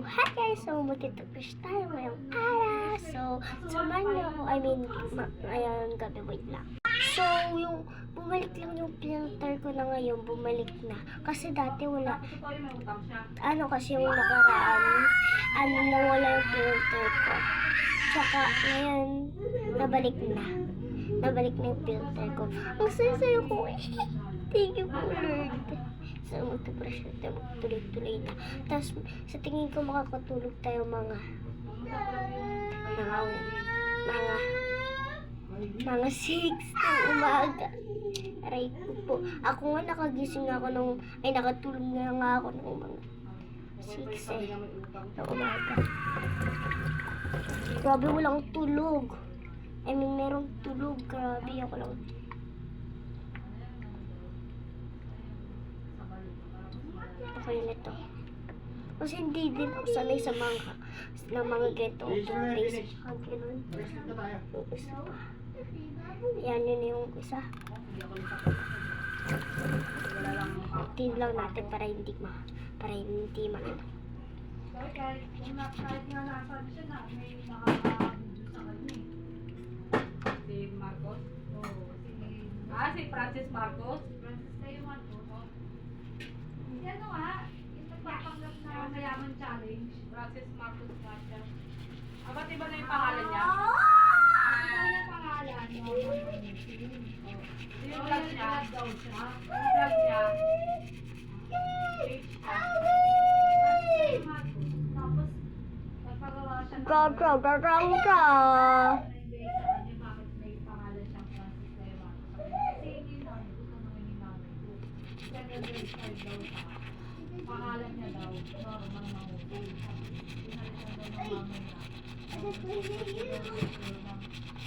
So, hi guys! So, magkita-push tayo ngayong araw. So, samahan niyo ako. Ngayon gabi, wait lang. So, bumalik lang yung filter ko na ngayon, bumalik na. Kasi dati wala. Kasi yung nakaraan, nawala yung filter ko. Tsaka, ngayon, nabalik na. Nabalik na yung filter ko. Ang sayo ko. Thank you po, Lord. So, magka-brush na tayo, magtuloy-tuloy na. Tapos, sa tingin ko makakatulog tayo mga 6 ng umaga. Aray ko po. Ako nga nakagising ako nakatulog na nga ako ng mga 6 ng umaga. Grabe, walang tulog. Merong tulog. Grabe, ako lang. Okay na ito. Kasi hindi din ako sanay sa mga ganitong place. Yung isa pa. Yan, yun yung isa. Tin lang natin para hindi makita. Kahit nga nasabi siya na may nakakabidyo sa kanya eh. Si Marcos? Oo. Si Francis Marcos? Francis kayo Marcos? Si ano nga? Yung nagpapanggap na mayaman challenge. Francis Marcos nga siya. Ba't iba na yung pangalan niya? Iba na yung pangalan. Yung vlog niya. Yung vlog niya. Tapos, nagpagawa siya ng bakit may pangalan siyang Francis Kayo Marcos. Kasi hindi na, gusto naman yung nanay ko. Second child daw siya. Pangalan niya daw, Norman Mahuto. Pinalit siya daw ng mama niya.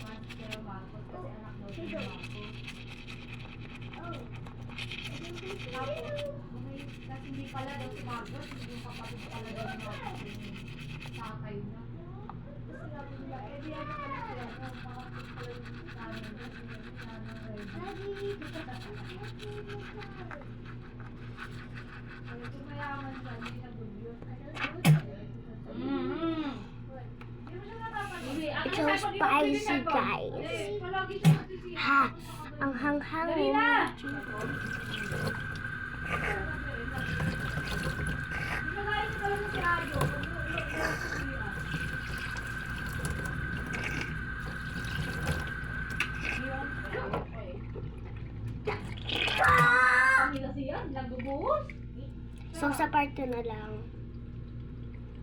Francis Kayo Marcos kasi anak daw siya ni Marcos. Kasi hindi pala daw si Marcos, hindi yung kapatid pala daw ni Marcos yung tatay na. Kasi sabi nila, di ano pala sila, makapit pala yung nanay na kung mayaman siya, hindi na good yun. It's so spicy, guys. Ha! Ang hanghang. Dali na! So, sa part 2 na lang.